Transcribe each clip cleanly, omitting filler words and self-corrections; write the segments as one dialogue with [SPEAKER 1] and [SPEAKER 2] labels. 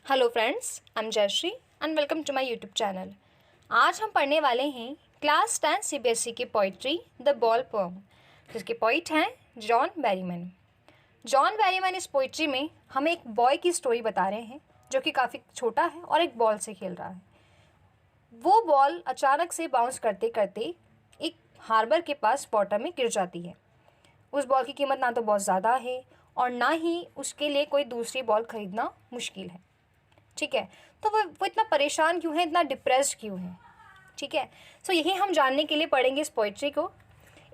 [SPEAKER 1] Hello friends, I am Jayashree and welcome to my YouTube channel. आज हम पढ़ने वाले हैं क्लास 10 सीबीएसई की पोइट्री द बॉल पोएम, जिसके पोइट हैं जॉन बैरीमैन। जॉन बैरीमैन इस पोइट्री में हमें एक बॉय की स्टोरी बता रहे हैं जो कि काफ़ी छोटा है और एक बॉल से खेल रहा है। वो बॉल अचानक से बाउंस करते करते एक हार्बर के पास वाटर में गिर जाती है। उस बॉल की कीमत ना तो बहुत ज़्यादा है और ना ही उसके लिए कोई दूसरी बॉल खरीदना मुश्किल है। ठीक है, तो वो इतना परेशान क्यों है, इतना डिप्रेस्ड क्यों है? ठीक है, सो यही हम जानने के लिए पढ़ेंगे इस पोइट्री को।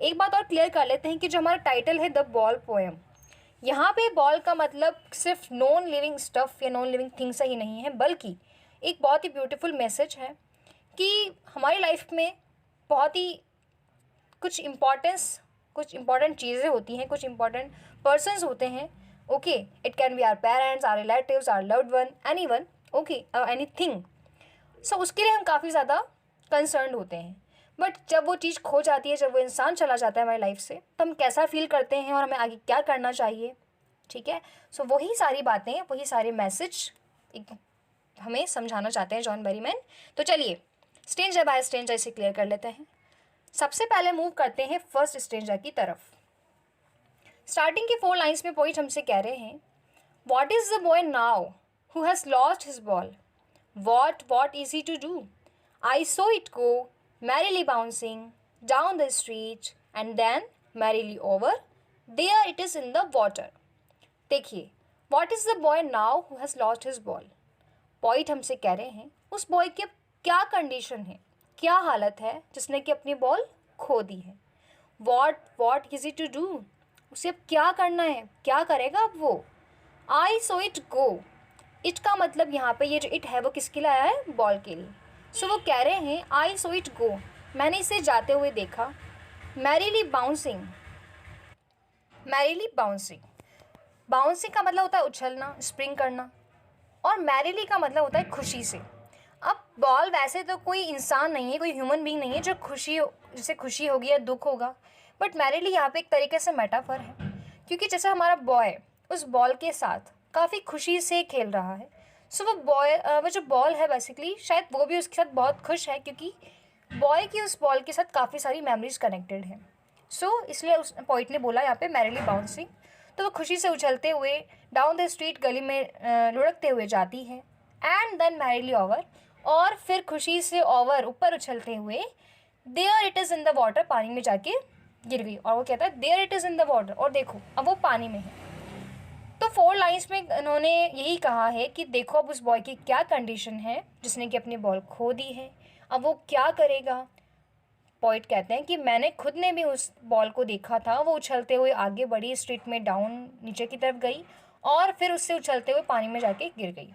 [SPEAKER 1] एक बात और क्लियर कर लेते हैं कि जो हमारा टाइटल है द बॉल पोएम, यहाँ पे बॉल का मतलब सिर्फ नॉन लिविंग स्टफ या नॉन लिविंग थिंग से ही नहीं है, बल्कि एक बहुत ही ब्यूटीफुल मैसेज है कि हमारी लाइफ में बहुत ही कुछ इम्पॉर्टेंट चीज़ें होती हैं, कुछ इम्पॉर्टेंट पर्सन्स होते हैं। Okay, it can be our parents, our relatives, our loved one, any one, okay, anything. So उसके लिए हम काफ़ी ज़्यादा कंसर्न होते हैं। बट जब वो चीज़ खो जाती है, जब वो इंसान चला जाता है हमारी लाइफ से, तो हम कैसा फील करते हैं और हमें आगे क्या करना चाहिए। ठीक है, सो वही सारी बातें, वही सारे मैसेज हमें समझाना चाहते हैं जॉन बैरीमैन। तो चलिए स्ट्रेंजर बाय स्ट्रेंजर इसे क्लियर कर लेते हैं। सबसे पहले मूव करते हैं फर्स्ट स्ट्रेंजर की तरफ। स्टार्टिंग की 4 लाइन्स में पोइट हमसे कह रहे हैं, what is the boy now who has lost his ball, what is he to do, I saw it go merrily bouncing down the street and then merrily over, there it is in the water। देखिए, what is the boy now who has lost his ball। Point हमसे कह रहे हैं उस boy की क्या condition है, क्या हालत है जिसने कि अपनी बॉल खो दी है। What is it to do, उसे अब क्या करना है, क्या करेगा अब वो। आई सो इट गो, इट का मतलब यहाँ पे ये जो इट है वो किसके लिए आया है, बॉल के लिए। सो वो कह रहे हैं आई सो इट गो, मैंने इसे जाते हुए देखा। मैरीली बाउंसिंग, बाउंसिंग का मतलब होता है उछलना, स्प्रिंग करना, और मैरीली का मतलब होता है खुशी से। अब बॉल वैसे तो कोई इंसान नहीं है, कोई ह्यूमन बीइंग नहीं है जो जिसे खुशी होगी या दुख होगा, बट मैरीली यहाँ पे एक तरीके से मेटाफर है, क्योंकि जैसे हमारा बॉय उस बॉल के साथ काफ़ी खुशी से खेल रहा है। सो वो जो बॉल है बेसिकली शायद वो भी उसके साथ बहुत खुश है, क्योंकि बॉय की उस बॉल के साथ काफ़ी सारी मेमोरीज कनेक्टेड हैं। सो इसलिए उस पॉइंट ने बोला यहाँ पे मैरीली बाउंसिंग। तो वो खुशी से उछलते हुए डाउन द स्ट्रीट, गली में लुढ़कते हुए जाती है। एंड देन मैरीली ओवर, और फिर खुशी से ओवर ऊपर उछलते हुए there it is in the water, पानी में जाके गिर गई। और वो कहता है there it is in the water, और देखो अब वो पानी में है। तो 4 लाइन्स में उन्होंने यही कहा है कि देखो अब उस बॉय की क्या कंडीशन है जिसने कि अपनी बॉल खो दी है, अब वो क्या करेगा। पॉइंट कहते हैं कि मैंने खुद ने भी उस बॉल को देखा था, वो उछलते हुए आगे बढ़ी, स्ट्रीट में डाउन नीचे की तरफ गई और फिर उससे उछलते हुए पानी में जाके गिर गई।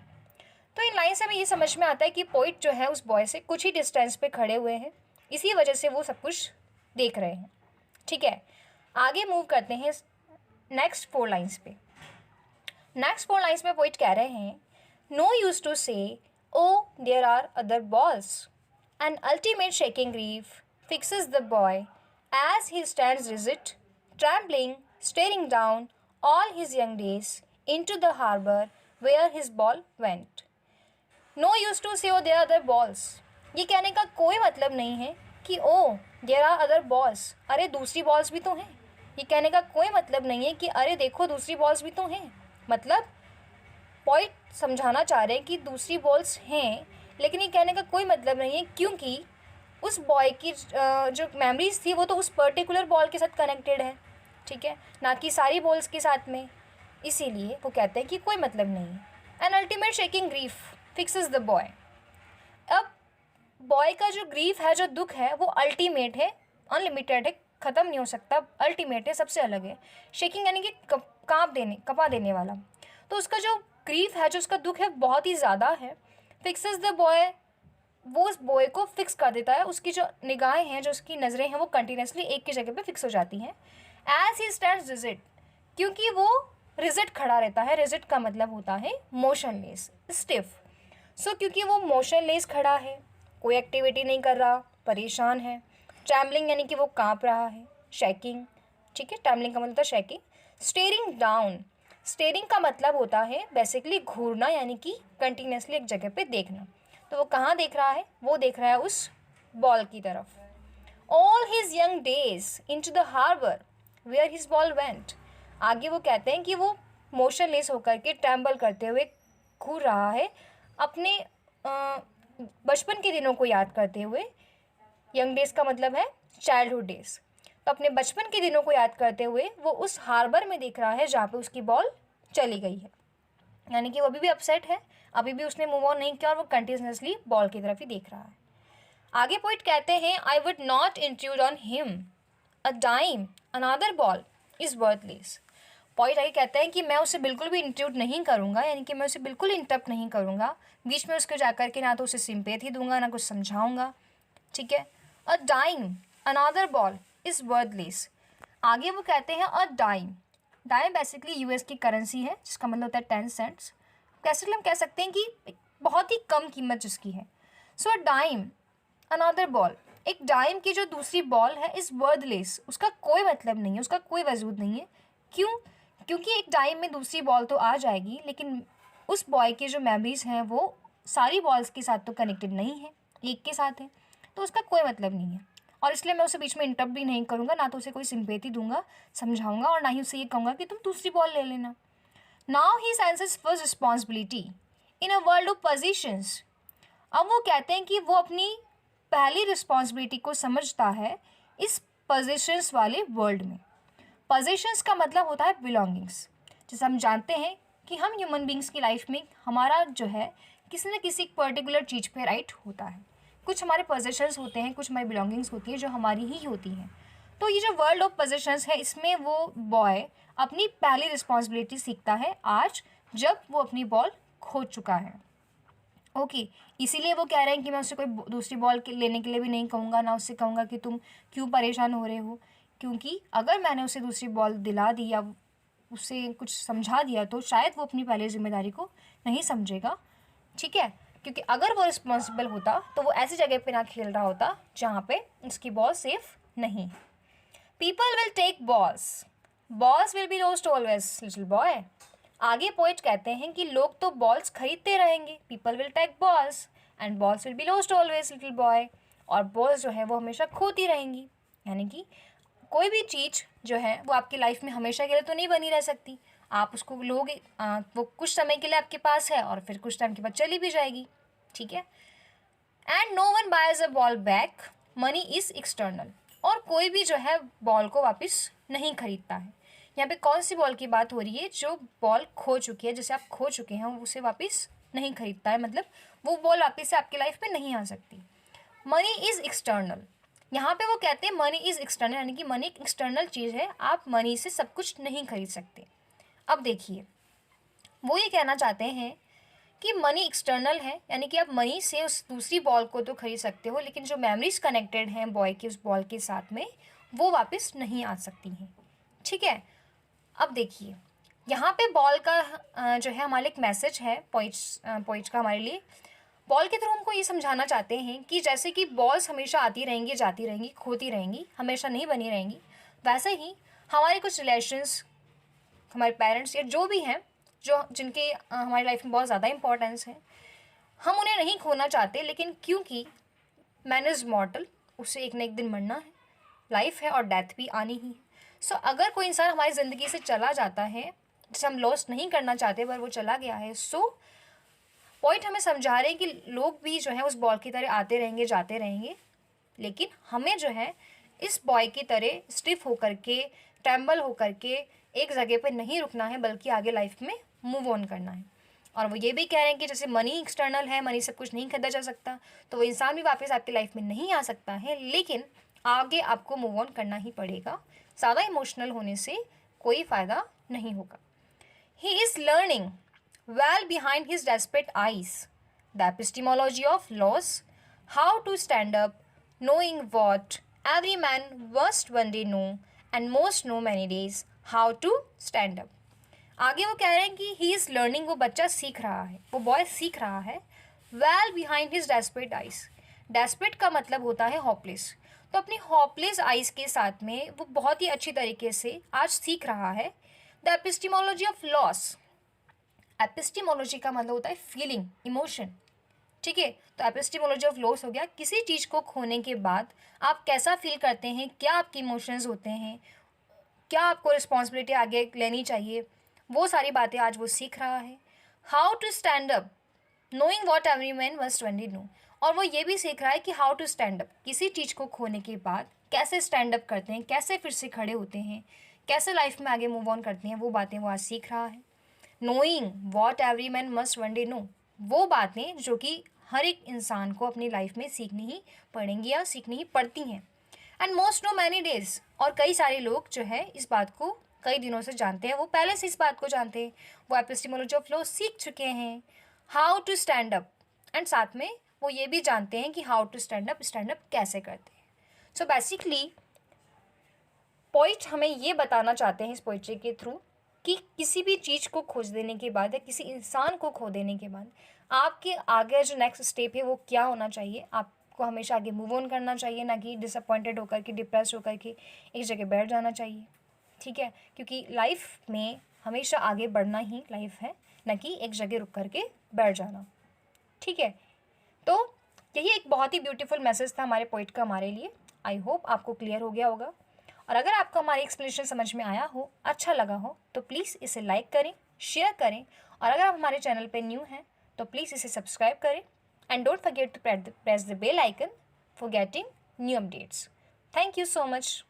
[SPEAKER 1] तो इन लाइन से हमें ये समझ में आता है कि पॉइंट जो है उस बॉय से कुछ ही डिस्टेंस पे खड़े हुए हैं, इसी वजह से वो सब कुछ देख रहे हैं। ठीक है, आगे मूव करते हैं नेक्स्ट 4 लाइन्स पे। नेक्स्ट 4 लाइन्स में पोइट कह रहे हैं, no use to say O there are other balls, an ultimate shaking grief fixes the boy as he stands rigid trembling staring down all his young days into the harbour where his ball went. No use to say O there are other balls, ये कहने का कोई मतलब नहीं है कि O there are other balls, अरे दूसरी बॉल्स भी तो हैं। ये कहने का कोई मतलब नहीं है कि अरे देखो दूसरी बॉल्स भी तो हैं। मतलब पॉइंट समझाना चाह रहे हैं कि दूसरी बॉल्स हैं, लेकिन ये कहने का कोई मतलब नहीं है, क्योंकि उस बॉय की जो मेमोरीज थी वो तो उस पर्टिकुलर बॉल के साथ कनेक्टेड है, ठीक है, ना कि सारी बॉल्स के साथ में। इसीलिए वो कहते हैं कि कोई मतलब नहीं है। N ultimate shaking grief fixes the boy, अब बॉय का जो ग्रीफ है, जो दुख है, वो अल्टीमेट है, अनलिमिटेड है, ख़त्म नहीं हो सकता, अल्टीमेट है, सबसे अलग है। शेकिंग यानी कि कपा देने वाला। तो उसका जो ग्रीफ है, जो उसका दुख है, बहुत ही ज़्यादा है। फिक्सेस द बॉय, वो उस बॉय को फिक्स कर देता है, उसकी जो निगाहें हैं, जो उसकी नज़रें हैं, वो कंटिन्यूसली एक की जगह पे फिक्स हो जाती हैं। एज ही स्टैंड्स रिजिट, क्योंकि वो रिजिट खड़ा रहता है। रिजिट का मतलब होता है मोशनलेस, स्टिफ। सो क्योंकि वो मोशनलेस खड़ा है, कोई एक्टिविटी नहीं कर रहा, परेशान है। ट्रैम्बलिंग यानी कि वो काँप रहा है। शेकिंग, ठीक है, ट्रैम्बलिंग का मतलब था शेकिंग। स्टेरिंग डाउन, स्टेरिंग का मतलब होता है बेसिकली घूरना, यानी कि कंटिन्यूसली एक जगह पे देखना। तो वो कहाँ देख रहा है? वो देख रहा है उस बॉल की तरफ। All his young days into the harbour where his ball went. आगे वो कहते हैं कि वो मोशनलेस होकर के ट्रैम्बल करते हुए घूर रहा है, अपने बचपन के दिनों को याद करते हुए। यंग डेज का मतलब है चाइल्डहुड डेज। तो अपने बचपन के दिनों को याद करते हुए वो उस हार्बर में देख रहा है जहाँ पे उसकी बॉल चली गई है। यानी कि वो अभी भी अपसेट है, अभी भी उसने मूव ऑन नहीं किया और वो कंटिन्यूसली बॉल की तरफ ही देख रहा है। आगे पोइट कहते हैं, I would not intrude on him, a dime another ball is worthless. Point आगे कहते हैं कि मैं उसे बिल्कुल भी इंट्रूड नहीं करूँगा, यानी कि मैं उसे बिल्कुल इंटरप्ट नहीं करूँगा बीच में उसके जाकर के, ना तो उसे सिंपैथी दूंगा ना कुछ समझाऊंगा, ठीक है। A dime another ball is worthless. आगे वो कहते हैं a dime, dime basically US की करेंसी है जिसका मतलब होता है 10 सेंट्स। कैसे हम कह सकते हैं कि बहुत ही कम कीमत जिसकी है। सो अ डाइम अनदर बॉल, एक डाइम की जो दूसरी बॉल है इज़ वर्थलेस, उसका कोई मतलब नहीं है, उसका कोई वजूद नहीं है। क्यों? क्योंकि एक टाइम में दूसरी बॉल तो आ जाएगी, लेकिन उस बॉय की जो मेमोरीज़ हैं वो सारी बॉल्स के साथ तो कनेक्टेड नहीं है, एक के साथ है, तो उसका कोई मतलब नहीं है। और इसलिए मैं उसे बीच में इंटरप्ट भी नहीं करूँगा, ना तो उसे कोई सिंपैथी दूंगा, समझाऊंगा, और ना ही उसे ये कहूँगा कि तुम दूसरी बॉल ले लेना। Now he senses first responsibility in a world of positions. अब वो कहते हैं कि वो अपनी पहली रिस्पॉन्सिबिलिटी को समझता है इस पोजीशंस वाले वर्ल्ड में। पोजीशंस का मतलब होता है बिलोंगिंग्स। जैसे हम जानते हैं कि हम ह्यूमन बींग्स की लाइफ में हमारा जो है किसी न किसी पर्टिकुलर चीज़ पे राइट होता है। कुछ हमारे पोजीशंस होते हैं, कुछ हमारी बिलोंगिंग्स होती हैं जो हमारी ही होती हैं। तो ये जो वर्ल्ड ऑफ पोजीशंस है इसमें वो बॉय अपनी पहली रिस्पॉन्सिबिलिटी सीखता है आज, जब वो अपनी बॉल खो चुका है। ओके, इसीलिए वो कह रहे हैं कि मैं उससे कोई दूसरी बॉल लेने के लिए भी नहीं कहूँगा, ना उससे कहूँगा कि तुम क्यों परेशान हो रहे हो, क्योंकि अगर मैंने उसे दूसरी बॉल दिला दी या उसे कुछ समझा दिया तो शायद वो अपनी पहली जिम्मेदारी को नहीं समझेगा, ठीक है। क्योंकि अगर वो रिस्पॉन्सिबल होता तो वो ऐसी जगह पे ना खेल रहा होता जहाँ पे उसकी बॉल सेफ नहीं है। People will take balls, balls will be lost always little boy. आगे पोइट कहते हैं कि लोग तो बॉल्स खरीदते रहेंगे, people will take balls and balls will be lost always little boy, और बॉल्स जो है वो हमेशा खोती रहेंगी। यानी कि कोई भी चीज़ जो है वो आपकी लाइफ में हमेशा के लिए तो नहीं बनी रह सकती, आप उसको लोगे, वो कुछ समय के लिए आपके पास है और फिर कुछ टाइम के बाद चली भी जाएगी, ठीक है। And no one buys a ball back, money is external. और कोई भी जो है बॉल को वापस नहीं खरीदता है। यहाँ पे कौन सी बॉल की बात हो रही है? जो बॉल खो चुकी है, जैसे आप खो चुके हैं, उसे वापस नहीं खरीदता है, मतलब वो बॉल वापस से आपकी लाइफ में नहीं आ सकती। मनी इज़ एक्सटर्नल, यहाँ पे वो कहते हैं मनी इज़ एक्सटर्नल, यानी कि मनी एक एक्सटर्नल चीज़ है, आप मनी से सब कुछ नहीं खरीद सकते। अब देखिए, वो ये कहना चाहते हैं कि मनी एक्सटर्नल है, यानी कि आप मनी से उस दूसरी बॉल को तो खरीद सकते हो, लेकिन जो मेमोरीज कनेक्टेड हैं बॉय की उस बॉल के साथ में वो वापस नहीं आ सकती हैं, ठीक है। अब देखिए, यहाँ पे बॉल का जो है हमारे एक मैसेज है पॉइंट्स का हमारे लिए। बॉल के थ्रू हमको ये समझाना चाहते हैं कि जैसे कि बॉल्स हमेशा आती रहेंगी, जाती रहेंगी, खोती रहेंगी, हमेशा नहीं बनी रहेंगी, वैसे ही हमारे कुछ रिलेशंस, हमारे पेरेंट्स या जो भी हैं, जो जिनके हमारी लाइफ में बहुत ज़्यादा इंपॉर्टेंस है, हम उन्हें नहीं खोना चाहते, लेकिन क्योंकि मैन इज़ मॉर्टल, उसे एक न एक दिन मरना है, लाइफ है और डेथ भी आनी ही है। सो अगर कोई इंसान हमारी ज़िंदगी से चला जाता है जिसे हम लॉस्ट नहीं करना चाहते पर वो चला गया है, सो पॉइंट हमें समझा रहे हैं कि लोग भी जो है उस बॉल की तरह आते रहेंगे, जाते रहेंगे, लेकिन हमें जो है इस बॉय की तरह स्टिफ होकर के, ट्रैम्बल होकर के एक जगह पे नहीं रुकना है, बल्कि आगे लाइफ में मूव ऑन करना है। और वो ये भी कह रहे हैं कि जैसे मनी एक्सटर्नल है, मनी सब कुछ नहीं खरीदा जा सकता, तो वो इंसान भी वापस आपकी लाइफ में नहीं आ सकता है, लेकिन आगे आपको मूव ऑन करना ही पड़ेगा। ज़्यादा इमोशनल होने से कोई फ़ायदा नहीं होगा। He is learning well behind his desperate eyes the epistemology of loss, how to stand up, knowing what every man must one day know and most know many days how to stand up. आगे वो कह रहे हैं कि he is learning, वो बच्चा सीख रहा है, वो बॉय सीख रहा है, well behind his desperate eyes. Desperate का मतलब होता है होपलेस, तो अपनी होपलेस आइज़ के साथ में वो बहुत ही अच्छी तरीके से आज सीख रहा है द एपिस्टिमोलॉजी ऑफ लॉस, एपिस्टिमोलॉजी का मतलब होता है फीलिंग, इमोशन, ठीक है। तो एपिस्टिमोलॉजी ऑफ लॉस हो गया, किसी चीज़ को खोने के बाद आप कैसा फील करते हैं, क्या आपके इमोशंस होते हैं, क्या आपको रिस्पॉन्सिबिलिटी आगे लेनी चाहिए, वो सारी बातें आज वो सीख रहा है। How to stand up, knowing what every man must one day know, और वो ये भी सीख रहा है कि हाउ टू स्टैंड अप, किसी चीज़ को खोने के बाद कैसे स्टैंड अप करते हैं, कैसे फिर से खड़े होते हैं, कैसे लाइफ में आगे मूव ऑन करते हैं, वो बातें वो आज सीख रहा है। Knowing what every man must one day know, वो बातें जो कि हर एक इंसान को अपनी लाइफ में सीखनी ही पड़ेंगी या सीखनी ही पड़ती हैं। And most know many days, और कई सारे लोग जो है इस बात को कई दिनों से जानते हैं, वो पहले से इस बात को जानते हैं, वो एपिस्टिमोलॉजी ऑफ लॉ सीख चुके हैं। How to stand up, and साथ में वो ये भी जानते हैं कि हाउ टू स्टैंड अप कैसे करते हैं। सो बेसिकली पोइट हमें ये बताना चाहते हैं इस पोइट्री के थ्रू कि किसी भी चीज़ को खोज देने के बाद या किसी इंसान को खो देने के बाद आपके आगे जो नेक्स्ट स्टेप है वो क्या होना चाहिए। आपको हमेशा आगे मूव ऑन करना चाहिए, ना कि डिसअपॉइंटेड होकर के, डिप्रेस होकर के एक जगह बैठ जाना चाहिए, ठीक है। क्योंकि लाइफ में हमेशा आगे बढ़ना ही लाइफ है, ना कि एक जगह रुक करके बैठ जाना, ठीक है। तो यही एक बहुत ही ब्यूटीफुल मैसेज था हमारे पोइट का हमारे लिए। आई होप आपको क्लियर हो गया होगा, और अगर आपको हमारी एक्सप्लेनेशन समझ में आया हो, अच्छा लगा हो, तो प्लीज़ इसे लाइक करें, शेयर करें, और अगर आप हमारे चैनल पे न्यू हैं तो प्लीज़ इसे सब्सक्राइब करें, and don't forget to press the bell icon for getting new updates. Thank you so much.